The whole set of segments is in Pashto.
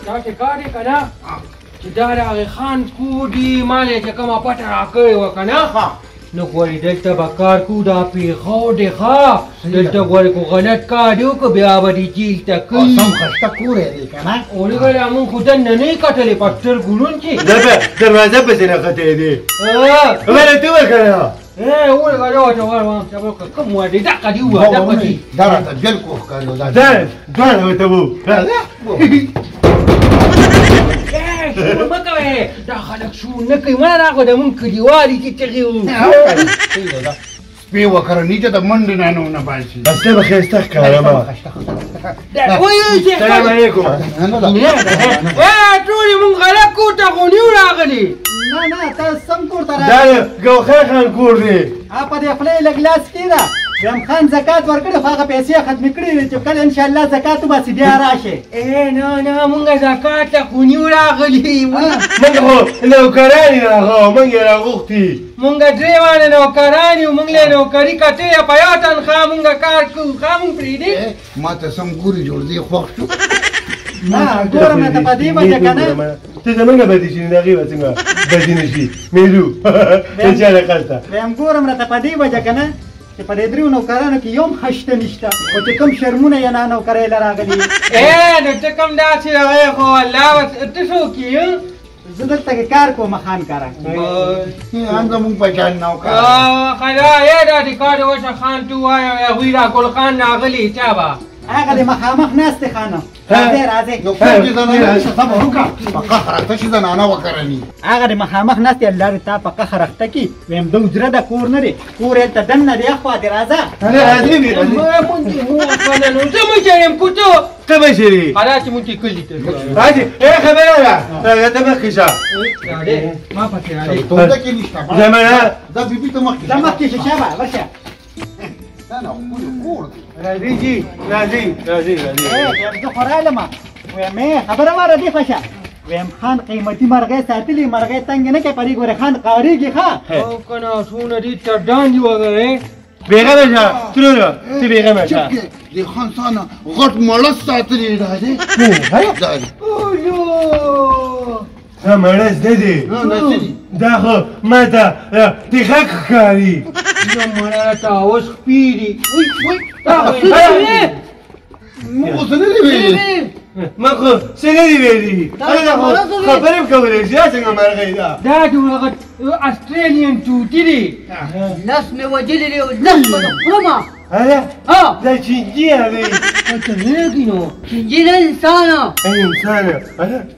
دا چې کار دی که نه چې دا د هغې خان کور دي ما نه چې کومه پټه راکړې وه که نه نو غواړي دلته به کار کوو دا پېښور دی ښه دلته غواړي کو غلط کار دی وکړه بیا به دې جیل ته کوي سم خسته کور یې دی که نه اورېږه مونږ خو دننه نه یې کتلې په سترګو ړوند چې دا به دروازه پسې راختلی دی خبره ته وکړه اورېږه دا ورته وایم چې کوم وه دی دقه دې ووایه دقه دې دا راته بلکل ښکاري دا دواړه ورته وو شور مه کوئ دا خلک شور نه کوي مه راغله د مونږ کلیوالي چې چغې سپی وکرني چې د منډې نه نه باسي بس ته به ښایسته ښکارم سلام علیکم ټولې مونږ غلط کور ته خو نیو راغلي نه ته سم کور ته دا د ګوخر خان کور دی په دې خولې لږ لاس کېږده ویم خان زکات ورکړی خو هغه پیسې ختمې کړې وې چې کله انشاءالله زکات وباسي بیا راشې نه مونږ زکات ته خو نیو راغلي موږ خو نوکران یو هغه موږ یې راغوښتي مونږ درې واړه نوکران یو مونږ له نوکري کتې په یو تنخواه مونږ کار کوو ښه مونږ پرېږدي ما ته سم ګوري جوړ دی خوښ شو نه ګورم ته په دې وجه که نه ته زمونږ نه بدي شي نو د هغې به څنګه بدي نه شي میرو د چا له قصده ویم ګورم راته په دې وجه که نه چې په دې دریو نوکرانو کې یو هم خشته نشته خو چې کوم شرمونه یې نه نوکرۍ له راغلي نو ته کوم داسې راغلی خو الله ته څوک یې زه دلته کې کار کوم خان کاره هم زمونږ په جان نوکر خدا دا دې کار وشه خان تو وایه هغوی را ګل خان راغلي چا به هغه د مخامخ ناستې خانم راځئ راځئ یو څوک چې زنانه صبر وکړه په قهر اخته شي زنانه وکرني هغه د مخامخ ناستې الله دې تا په قهر اخته کي ویم د اجره د کور نه دی کور یې ته دننه دی اخوا دې راځه زه مونږ یم کوټو ته به شري خلا چې مونږ کلي ته راځي خبره ده ته مخکې شه ما پکې راځي توده کې نشته زمانه دا بیبي ته مخکې دا مخکې شه شابه ورشه دا نه ښکلی کور دی راځي جي راځي زه خو رالم ویم خبره واره دې خوشه ویم خان قیمتي مرغۍ ساتلي مرغۍ تنګې نه کوي په دې ګورې خان قارېږي ښه او که نه څونه دې تر ډانډې وګورې بېغمه شه ترونه ته بېغمه شه د خان سانه غټ مړس ساتلی دا دی دا دی دا مړس نه دی دا خو ما ته تیخک ښکاري مړه ته اوس خپېږي موږ اوس نه دی ویلي ما خو څه نه دي ویلي خبرې م کولی شي دا څنګه مرغۍ ده دا د هغه اسټرېلین چوټي دی لس مې وجلي دي لس به خورمه دا چینجیه دی ته نه لګي نو چینجي نه انسانه انسانه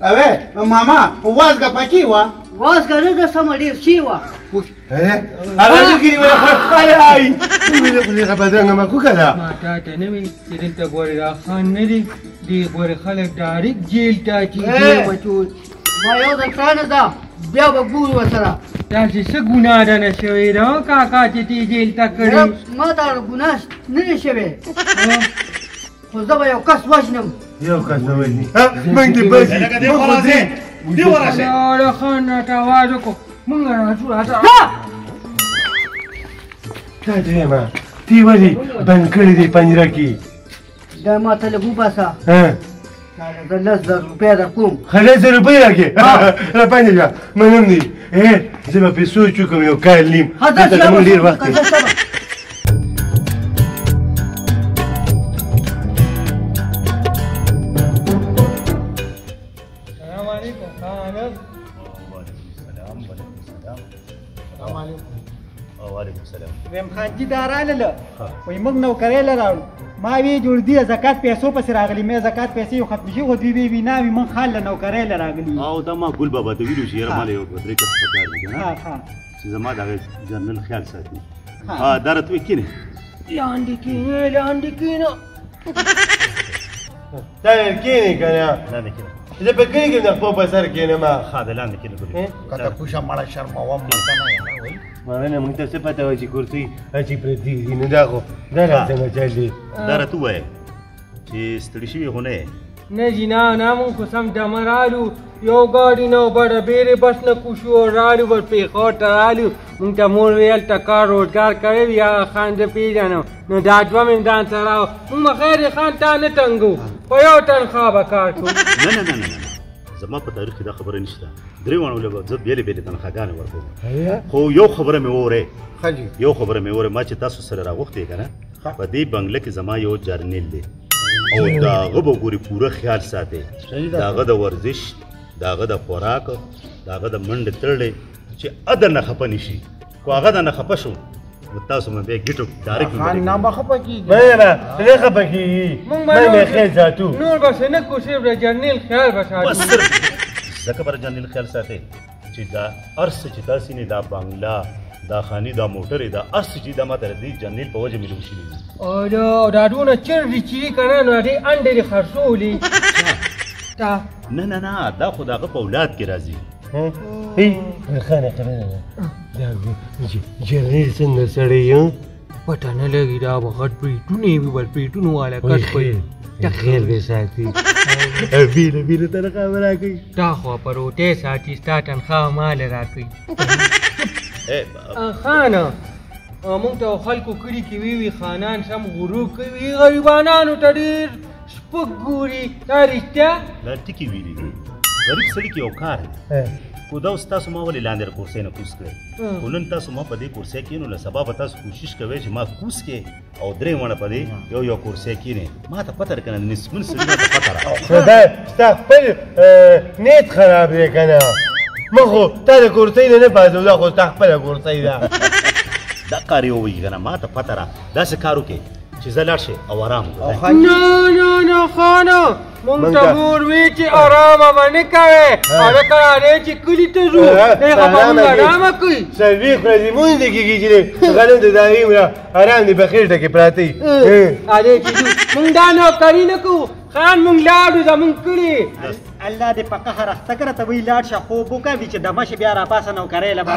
اوه ماما وازګه پکې وه وازګه نه ده سمه ډېر شي وه هغه ذکرې ولا خلای خو بدرنګه مکوکه ده ما تا ته نه وي چې دلته ګورې دا خان نه دی دې ګورې خلک ډایرکټ جیل ته چې دی بچول ما یو د تانه ده بیا به ګورو ورسره داسې څه ګناه ده نه شوې ده کاکا چې دې جیل ته کړې ما دا ګناه نه دی شوی خو زه به یو کس وژنم یو کس به وژني موږ دې بچي لاړه خان راته اواز وکړو مونږ راځو راځه دا درېیمه تی ولې بند کړې دې پنجره کې دا ما ته لږ وباسه زه 10,000 روپۍ در کوم ښه 10,000 روپۍ راکړې راباندې شه منم دي زه به پرې سوچ وکړم یو کال نیم دلته زموږ ډېر وخت دی ویم خانجي دا راغله وایي موږ نوکرۍ له راوړو ما وی جوړ دی زکات پیسو پسې راغلي مې زکات پیسې یو ختم شي خو دوی وینا وي من خال له نوکرۍ له راغلي او دا ما ګل بابا ته ویلو چې یاره مال یو درې کس پکار دي کنه چې زما دغه جنرال خیال ساتي دا راته کینه لاندې کینه دا کینې که نه لاندې کینه زه په کلي کې د خپل په سر کینم ښه د لاندې کینه ګل کته کوشه مړه شرموم ماته نه یم وایي مانه موږ ته څه پته وه چې کورسۍ چې پرتې دي نو دا خو دا راڅنګه چل دی دا راته ووایه چې ستړي شوي خو نه یې نه جی نه مونږ خو سم دمه رالو یو ګاډي نه بډه بیرې بس نه کوشو رالو بس پېښور ته رالو مونږ ته مور ویل ته کار روزګار کوې وي هغه خان زه پېژنم نو دا دوه مې ځان سره راو مونږ به خیر خان تا نه ټنګو په یو تنخواه به کار کوو نه زما په تاریخ کې دا خبره نشته درې وانه له زه بیلې بیلې تنخواګانې ورکوم خو یو خبره مې وره یو خبره مې وره ما چې تاسو سره راغوښتې که نه په دې بنګله کې زما یو جرنیل دی او د هغه به ګورې پوره خیال ساتئ د هغه د ورزش د هغه د خوراک د هغه د منډې تړلې چې ادر نه خفه نه شي خو هغه د نه خفه شو نو تاسو مې بیا ګیټو ډایرکټ نه به خفه کېږي نه خفه کېږي مې خیال ساتو نور بس نه کو صرف د جرنیل خیال به ساتو ځکه به جرنیل خیال ساتئ چې دا هر څه چې تاسې نه دا بنګله دا خاني دا موټرې دا هر څه چې دا ماته د دې جرنیل په وجه مې شوي او دا ډونه چرې چې که نه نو هغې انډې دې خرڅولي نه نه نه دا خو د هغه په اولاد کې راځي خانه خبره ده جرنیل څنګه سړی یم پته نه لګي دا به غټ بریټونه یې وي بل بریټونو والا کټ کوي خیر به ساتي بیره بیره تنخواه به راکوي دا خو په روټۍ ساتي ستا تنخواه مال راکوي خانه مونږ ته خلکو کلي کې وي خانان سم غرور کوي غریبانانو ته ډېر سپک ګوري دا رښتیا دا ټکي ویلي دي غریب سړي کې یو کار دی خو دا اوس تاسو ما ولې لاندې کورسۍ نه کوز کړی خو نن تاسو ما په دې کورسۍ کښېنو له سبا به تاسو کوشش کوئ چې ما کوز کړې او درې مڼه په دې یو کورسۍ کښېنې ما ته پته که نه نسبون سړي ما ته پته راغله دا ستا خپل نیت خراب دی که نه ما خو تا د کورسۍ نه نه پاڅو دا خو ستا خپله کورسۍ ده دا کار یې ووایي که نه ما ته پته را داسې کار وکړې چې زه لاړ شې او ارام وکړه نه نه نه خانه مونږ ته مور وی چې ارامه به نه کوې هلکه راځئ چې کلي ته ځو دی خو به مونږ ارامه کوي څلوېښت ورځې مونځ دې کېږي چې غنم د داغې ارام دې په خېټه کې پراته وي هلې چې ځو مونږ دا نوکري نه کوو خان مونږ لاړو زمونږ کلي الله دې په قهر اخته کړه ته وایي لاړ شه خوب وکړه چې دمه شي بیا راپاسه نوکرۍ له به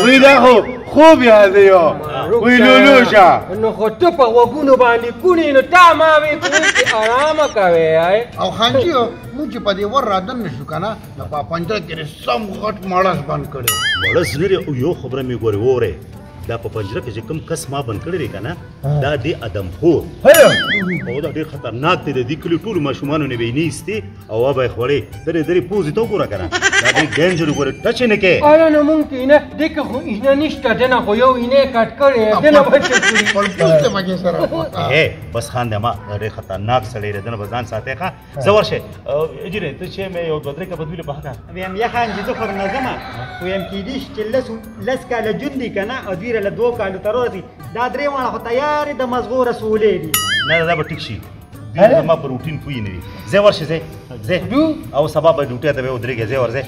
وایي دا خو خوب یاد دی وایي لولو شه نو خو ته په غوږونو باندې کونې نو تا ما وی کوي چې ارامه کوې او خانجي موږ چې په دې ور رادن نه شو که نه نو په پنجره کې سم غټ مړس بند کړی مړس نه دی او یو خبره مې ګورې وورې دا په پنجره کې چې کوم کس ما بند کړی دی که نه دا دی ادمخور او دا ډېر خطرناک دی د دې کلي ټولو ماشومانو نه به یې نیستې او وبه یې خوړې درې درې پوزې ته وګوره که نه دا ډېر ډینجر ګورې ټچ یې نه کوې اره نه مونږ کې نه دې کې خو اینه نشته دنه خو یو اینې کټ کړی دنه به څه کړي بس خان دی ما ډېر خطرناک سړی دی دنه به ځان ساتې ښه زه ورشې اجرې ته چې مې یو دوه درې کبه دوی له پخه ویم یا خان چې زه خو نه ځمه ویم کېدای شي چې لس کاله ژوند دي که نه او دوی له 2 کالو ته ورسي دا درې واړه خو تیارې د مزغو رسولې دي نه دا به ټیک شي دوی زما په روټین پوه نه دي ځې ورشې ځې او سبا به ډوټۍ ته به ودرېږې ځې ورځې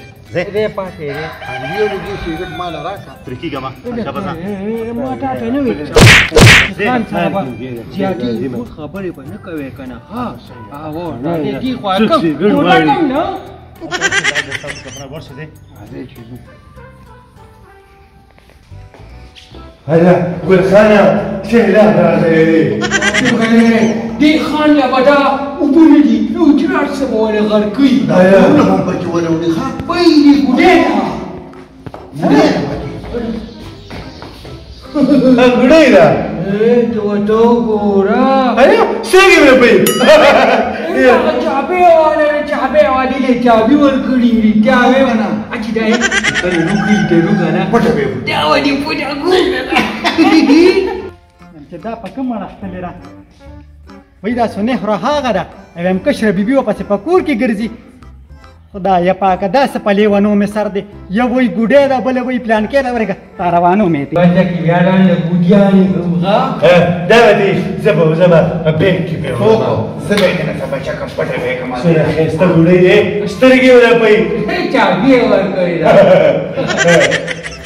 دې پاتې دی خانجي لږ سګرټ مال راکړه پرې کېږه ما شابه ځه ما تا ته نه وي خان صاحبه زیاتې خبرې به نه کوې که نه ها او دې خوا کوم نه ورشې ځې هلا ګلخانه شهلا راغلی دې خان له به دا اوبه نه دي نو جرار څه به ولې غرقوي دا هم پکې ولولې ښه ویلې ګوډې ته ګوډۍ ده ته ورته وګوره سترګې مې پوي چابې والې له چابې ورکړي رښتیا ویم چې دا یې روکړي ته روکه نه پټه به دا ودې پټه ګوره چې دا په کوم راختلې ده وایي دا سنیحره هغه ده ویم کشره بیبي ورپسې په کور کې ګرځي خدایه پاکه داسې په لیونو مې سر دی یو وایي ګوډۍ ده بله وایي پلانکې ده ورېږه روانو مې دی بلته کې یاران له ګوډیانې ښه دا به دې زه به وځم بینک کې به زه به یې که نه سبا چکم پټه به یې کړم څومره ښایسته ګوډۍ دی سترګې مې راپوي چابې یې ورکړې ده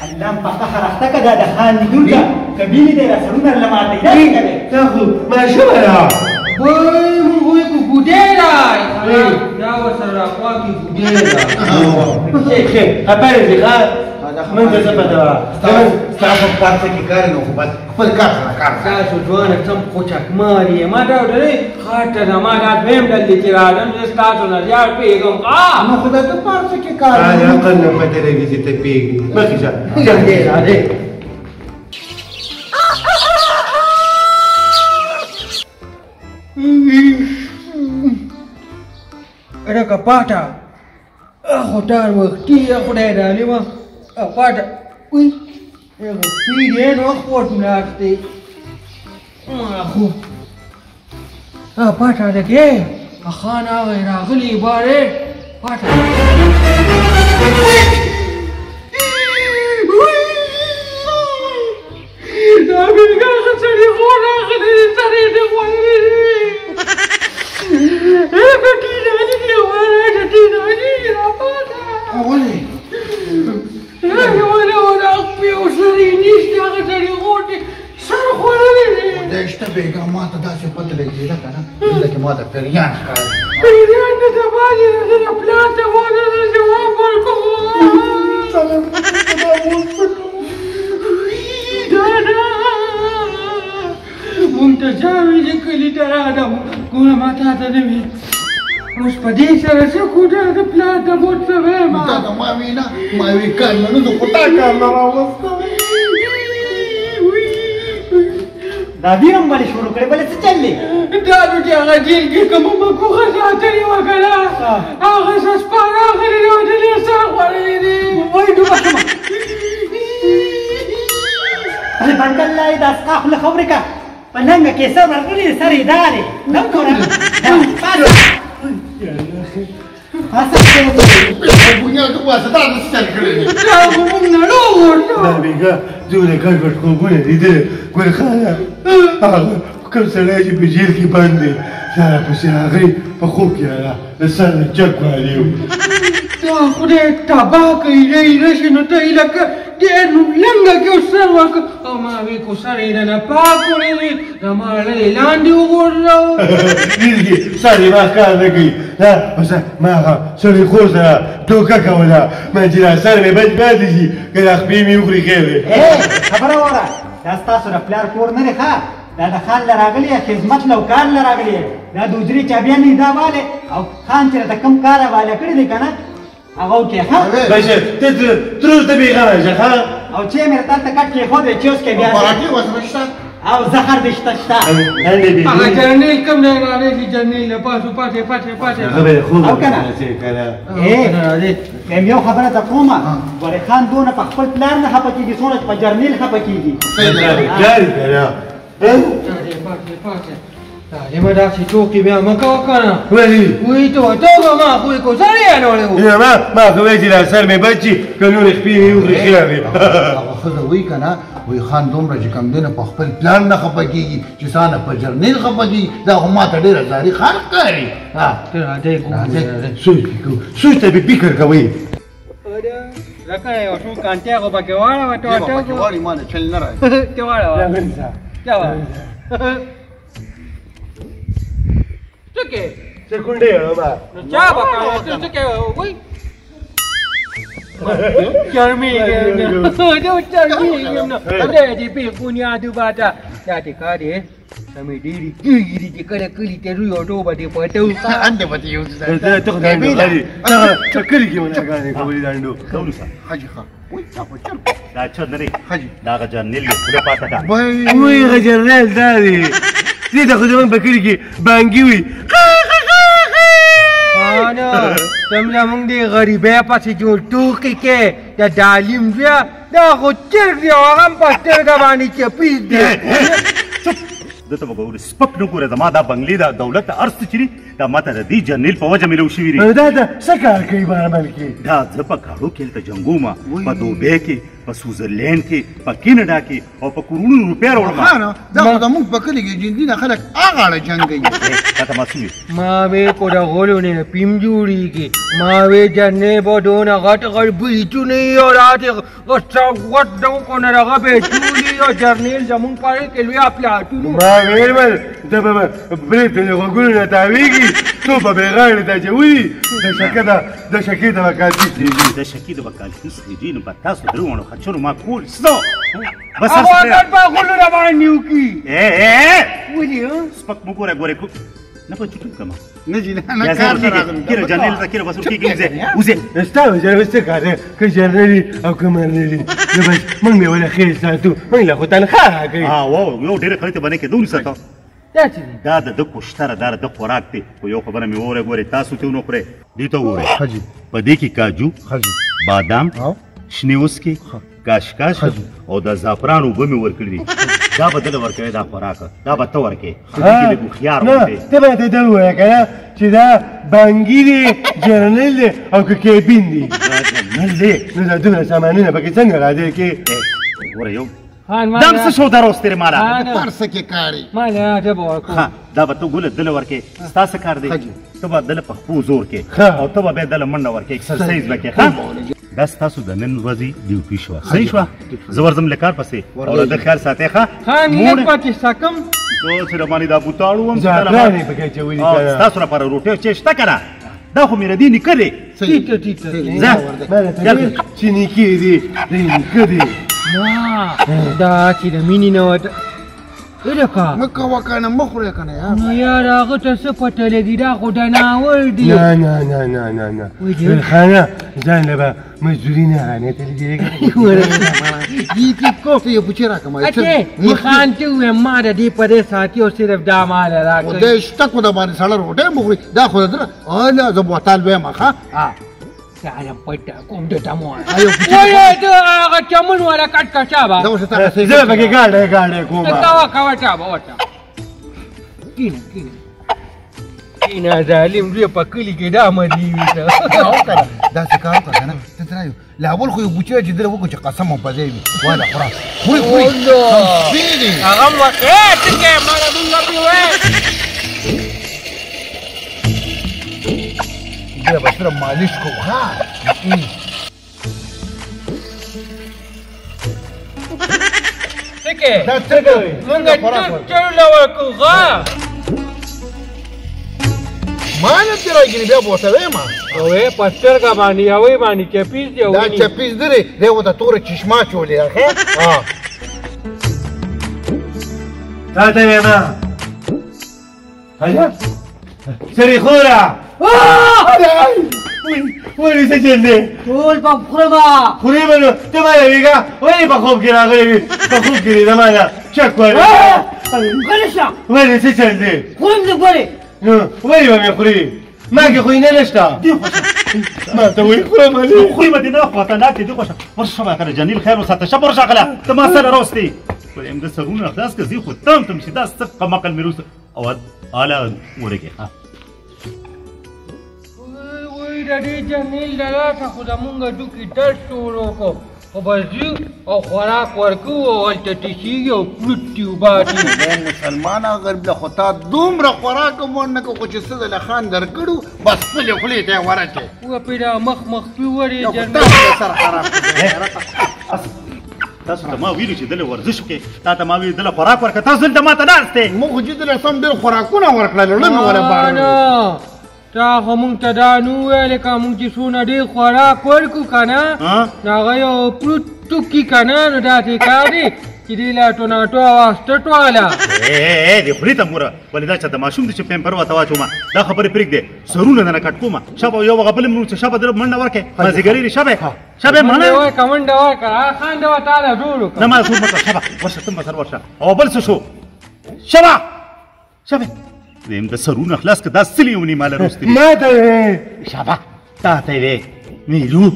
الله په قهر اخته که دا د خان لور ده قبیلې دی را سرونه له ماتې داسې کوې تا خو ماشومه ده وای مونږ وایو که ګوډۍ ده دا ورسره راخوا کې ګوډۍ ده خبرې دي ښه من ته څه پته وه ستا په کار څه کې کار نه خو بس خپل کار سره کار تاسو ځوانه سم خوچکمار یې ما دا ډېرې خاطر ده ما دا دویم ډل دی چې راځم زه ستاسو نه زیات پوهېږم نو خدای ته پار څه کې کار عقل نه پته لګي چې ته پوهېږي مخکې شه راځئ Era capata. خدای وقتی خدای داری ما پاتا وی پیرین وقت خود نرفتی خو پاتا دکه خانه غلی باره پاتا Amerika sari khona khade sari de khwari betina ni wala betina ni rapata awali wala akhfi usari nishta sari khoti sar khwari da ishtabega ma ta dace pata lagi da kana illa ke ma da periyan da bali da plata wala da jawab ko salam متجاوز كل درادة كل ما تعتني مش بدي سر سكودا بلادا بوت سبما تا ما وینا ما وی کان نو پتا کان راوست دا ویرم باندې شروع کړي بل څه چلې دا نو دي هغه جیل کې کوم مکو خاطري وکړه هغه سپارا غري نو دې سره ورې دي وای دوه کما ته باندې الله دا اسقاف له خبرې کا پننګ کې سر ورغلي سره داري نو کړه punya tu kuasa tak ada sekali kali ni. Aku mengeluh. Nabiga, jule kan berkumpul di dia. Kau kaya, kau selagi berjil ki bande. Saya pasti hari pakuk ya, lesana jago aliu. Aku deh tabak ire sini tu ilak dia nulanga kau sarwak. Ama aku kusari dan apa aku ni, nama lagi landi urau. Ini sari makan lagi. لا بس ما سوري خوزة توكا كولا ما جينا سالمي بدي كده أخبيمي يخري كده إيه خبره ورا دا ستاسو د پلار کور نه ښه دا د خان لراغلی خدمت لو کار لراغلی دا دوجري چابیان نه دا والے او خان چې د کم کار والے کړی دی کنه هغه کې ها بس تروز تبي خارج ها او چې مې تاسو کټ کې خو دې چوس کې بیا Apalagi was او زهر دشته شته هغه جرنیل کم نه راځي جرنیل پاسو پاتې خبر خوب او کنه ايه هم یو خبره ته کومه ورې خان دونه په خپل پلان نه خپه کیږي څونه په جرنیل خپه کیږي جاري كنا پاتې لما دا چې ټوکی بیا مکو کنه ولي وی ته ما خو کو سره نه ولې يا ما خويتي لا سالمي بچي كانوا يخبيني يخري خياري خزه وی کنه وی خان دومره چې کم دینه په خپل پلان نه خپګيږي چې سانه په جرنیل خپګي دا هم ما ته ډیره زاري خان کوي ها ته دې سوي تبي بيكر قوي لکه یو څو کانټه کو پکې واړه ته وړي ما نه چل نه راځي ته واړه څه سكوندي ما چا بکا څه کې وای چرمي دا چرمي نو دا دې په پونیا د باټا دا دې کارې سمې ډېری کېږي چې کله کلی ته روي اورو باندې پټو انده پتی یو ته تاخذ عنده غالي تكلي كي وانا قاعد اقول عنده دولو سا حاجی خان وی تاسو چل دا چا نه حاجی دا غجرنیل یو خله پاته کا وي غجرنال داري ليه تاخذ من بكلي كي بانجوي انا تملا مونږ دې غریبې پاتې جوړ ټوکی کې دا دالیم بیا دا خو چرګ دی هغه په سترګه باندې چپی دی دته وګورئ سپک نو ګوره زما دا بنگلې دا دولت ارث چری دا ماته د دې جرنیل په وجه ملو شوی دی دا سکار کوي بارمل کې دا زه په کاړو کې ته جنگوما په دوبه کې په سوزرلینډ کې په کینیډا کې او په کورونو روپیا وړم خان دا خو موږ په کلی کې جندینه خلک اغاړه جنگي دا ته مسوي ما وې کو دا غولونه پیم جوړیږي ما وې جنې بودونه غټ بيټونه یو راته غټ دو کو نه راغه به جوړي او جرنیل زمون پاره کې لوي اپلاټونو ما ویل دا به بريت له غوګونو تاویږي تو په بغیر د جوړي د شکې د وکالتي د شکی د وکالتي سړي نو په تاسو درونه خچرو ما کول سو بس هغه د په غولونه باندې نیو کی ولي سپک مو ګوره کو نه په چټو کما نه جی نه کار راغلی کیره جنیل دا کیره وسو کیږي وزه استاو جره وسکاره که جرنلی او کمرلی بس من مې ولا خیر ساتو من لا خو تنخواه کوي واو یو ډېر خلک باندې کې دون ساتو دا څه دي دا د کوشتره دا د خوراک دی خو یو خبره مې وره ګورې تاسو ته ونه خورئ دې ته وګورئ حاجي په دې کې کاجو حاجي بادام او شنې وسکې کاشکاش او د زعفران اوبه مې ورکړي دي دا به دله ورکوې دا خوراک دا به ته ورکې په دې کې لږ هوښیار اوسې ته به ته دا ووایه که نه چې دا بانګي دی جرنل دی او که کیبین دی جنرل دی نو دا دومره سامانونه پکې څنګه راځي کې ګوره یو خان دا څه شو دروستې مالا پرسه کې کاری ما نه ته به ورکو ها دا به ته ګوله دله ورکې ستا څه کار دی ته به دله په خپو زور کې ښه. او ته به بیا دله منډه ورکې اکسرسایز به کې ښه دا ستاسو د نن ورځې ډیوټي شوه صحیح شوه زه ورځم له کار پسې او د خیال ساتئ ښه خان لږ پاتې ساکم تو چې ربانې دا بوتاړو وم زعفران یې پکې اچولي که نه ستاسو لپاره روټۍ او چای شته که نه دا خو مې ردي نیکه دی ټیټه ټیټه ځه ماله ته وایي چې نیکې دي دی نیکه دی دا چې د مینې نه وته لکه مکه وکنه مخوره کنه یا نو یار هغه ته څه پته لګي دا خو ډناور دی نه نه نه نه نه نه ګلخانه ځان له به مزدوري نه غانېدلې دي دې کو ته یو پوښتنه راکم اته خان ته وې ما د دې په دې ساتي او صرف دا مال راکړي خدای شته کو د باندې سړی روټۍ مخوري دا خو در اله زه بوتال وایم ښه تعلم پټه کوم د تمو وای ته هغه چمن ولا کټ کچا دا اوس ته زه پکې ګاډه کوم کا وټا وټا کینه کینه ظالم دې په کلی کې دا مدي وي دا څه کار کوي نه ته ترایو لا اول خو یو بوچه چې دره وکړو چې قسم او بځای وي والا خلاص خوري هغه وخت کې مړه مونږ پیوې دا به سره مالش کو ها څه دا څه کوي مونږ چړل ورکو غا ما نه ترایګنی بیا بوته ما اوه پستر کا باندې اوې باندې چپیز دی دا چپیز درې دی و د تور چشما چولې ها ها تا ته ویما هيا سري خورا ولې څه چل دی ټول په خوره به خوري به نو ته ما یوېږه ولې په خوب کې راغلی وي په خوب کې دی زما نه چک وایي غلی شه ولې څه چل دی خورم دې ګورې نو ولې به مې خوري ما کې خو یې نه نشته ما ته وایي خورم هلې خوري به دې نه خطرناک دی خوښه ورشه به کنه جنیل خیر وساته شه ورشه غله ته ما سره راوستې ولې هم د سرونه خلاص که زه خو تم چې دا څه قمقل مې روسته او اله ورکې ها د دې جمیل لاسه خو زمونږ ډوکي درد شروع کو خو به ځو او خوراک ورکو او هلته ټیشېږي او پلوټ تیوباتي مسلمان غریب له خو تا دومره خوراک مون نه خو چې څه د خان درکړو بس خپلې خولې ته ورکې و پیدا مخ پیورې سر خراب تاسو ته ما ویلو چې دله ورزش وکړې تا ته ما ویل دله خوراک ورکړه تاسو دلته ما ته ناستې موږ خو چې دله سم ډېر خوراکونه ورکړل لړم ولا بار تا خو مونږ ته دا نو ویلې که مونږ چې څونه ډېر خوراک ورکړو که نه نو هغه یو پلوټ ټوکي که نه نو داسې کار دی چې دې لا ټوناټو اواز ټټواله دې خوري ته موره ولې دا چې د ماشوم دی چې پیمپر ورته واچومه دا خبرې پرېږدې سرونه نه کټ کومه شابه یو هغه بل مونږ چې شابه در منډه ورکړې مازدیګري دی شابه منډه ورکړه منډه ورکړه خان دې ورته هله جوړ وکړه نه ما زور مه کوه شابه ورشه ته بسر ورشه او بل څه شو شابه ویم د سرونه خلاص که دا څلې ونی ماله روستې ما ته وې شابه تا ته وې میلو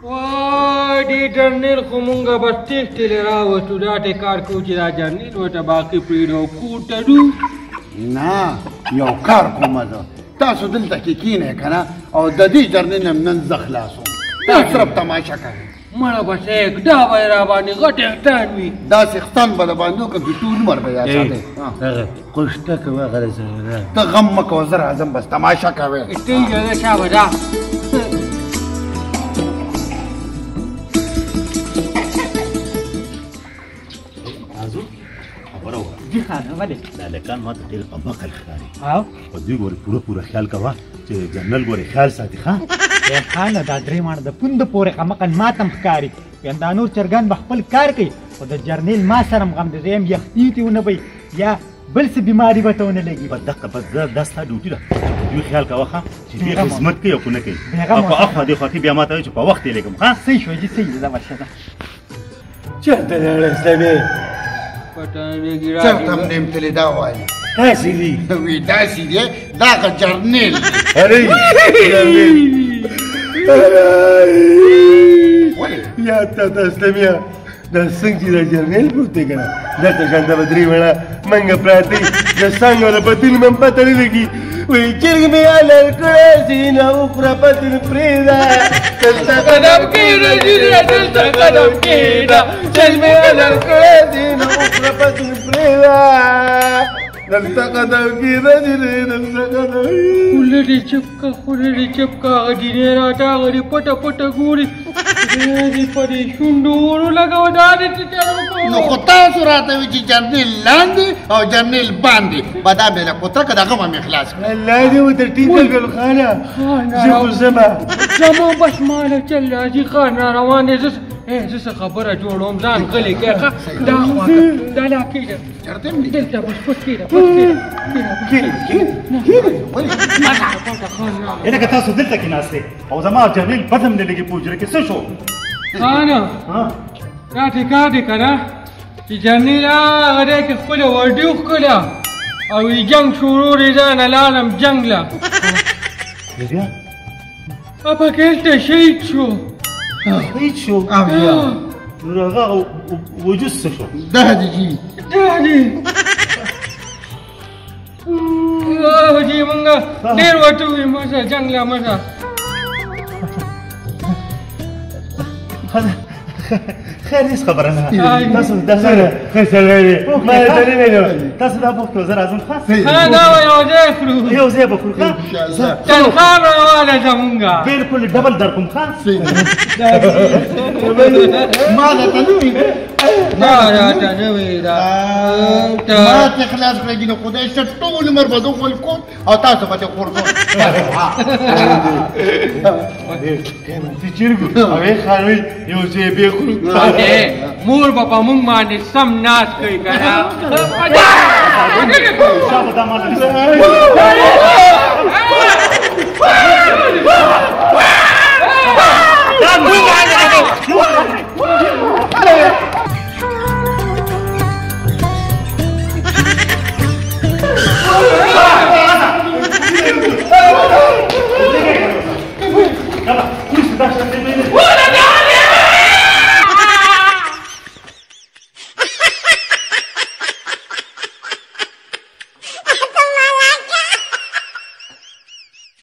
وای دې جرنیل خو مونږه بس تېښتې راوستو دا ته کار کوو چې دا جرنیل ورته باقي پرېږدو کور ته ډو نه یو کار کومه زه تاسو دلته کې کښېنئ که نه او د دې جرنیل نه نن زه خلاصوم تا صرف تماشه کوئ مړه به سیک دا به یې راباندې غټ احسان وي داسې اختان به د باندې وکړم چې ټول عمر به یاد ساتئ کوشته کوه غره سره ته غم مه کوه زه راځم بس تماشه کوئ ټیک ده شابه دا خبره وکړه جي خانه ولې دا هلکان ما ته ډېر قمقل ښکاري او په دوی ګورې پوره خیال کوه چې جنرل ګورې خیال ساتي ښه خانه دا درې ماڼه د پوند پورې قمقل ماتم ښکاري ویم دا نور چرګان به خپل کار کوي خو د جرنیل ما سره هم غم دی زه یم یخني تې ونه وی یا بل څه بیماري به ته ونه لګي په دقه بس دا ستا ډیوټي ده دوی خیال کوه ښه چې دوی خدمت کوي او که نه کوي او په اخوا دې خوا کې بیا ما ته وایي چې په وخت یې لګم ښه صحیح شو جي صحیح ده ورشه ده چېرته لاړه اسلامي پټانه ګرا چرته هم نیم تلې دا وایي تاسې دي وی داسې دی دغه جرنیل ارې ولې یا تا تسلمیا دا څنګه چې دا جرنیل پروت دی که نه دلته شانته به درې وړه منګه پراته دي د څنګ او د پتون مې هم پته نه لګي وایي چرګ مې حلال کړی سینه وخوره پتون پرېږده دلته قدم کېږده جینه دلته قدم کېږده چرګ مې حلال کړی سینه وخوره پتون پرېږده دلته قدم کېږده جینې دلته قدم خولې چپکا هغه جینۍ راته هغه دې پټه پټه ګوري دې په دې شونډو ورو لګوه دا دې څه چل وکړو نو خو تاسو راته وي چې جرنیل لاندې او جرنیل باندې به دا بېله کوتره که دغه به مې خلاص کړي الله دې ورته ټینګ کړل خانه زه خو ځمه زما بس ماله چل راځي خان را روان دی زه څه خبره جوړوم ځان غلی کړه ښه دا خواږه دا لا کېږه چېرته هم دي دلته بس پټ کېږه لکه تاسو دلته کې ناست او زما جرنیل پته مې نه لګي په حجره کې څه شو خانه دا ټیکار دی که نه چې جرنیل هغه دی چې خپله وړډي وښکله او یې جنګ شروع دی ځانه لاړم جنګ له بیا پکې هلته شهید شو هیڅ شو نو هغه وجود څه شو دا دي جي جاني جی مونږه ډېر ورته ووایو مشه جنګ له مشه خیر هیڅ خبره نه تاسو ښه سړی دی ما یې دلیل نه تاسو دا بوخت زه راځم ښه دا به یو ځای خورو یو ځای به خورو ښه تنخوا به راواله زمونږه بالکل ډبل در کوم ښه ما درته نه وي دا راته نه وي دا ما ته خلاص کړی نو خدای شته ټول عمر به دغول کوم او تاسو به ترې غورځوم چې چرګو هغې خانوي یو ځای بې خورو مور به په مونږ باندې سم ناز کوي که نه شابه دا ماته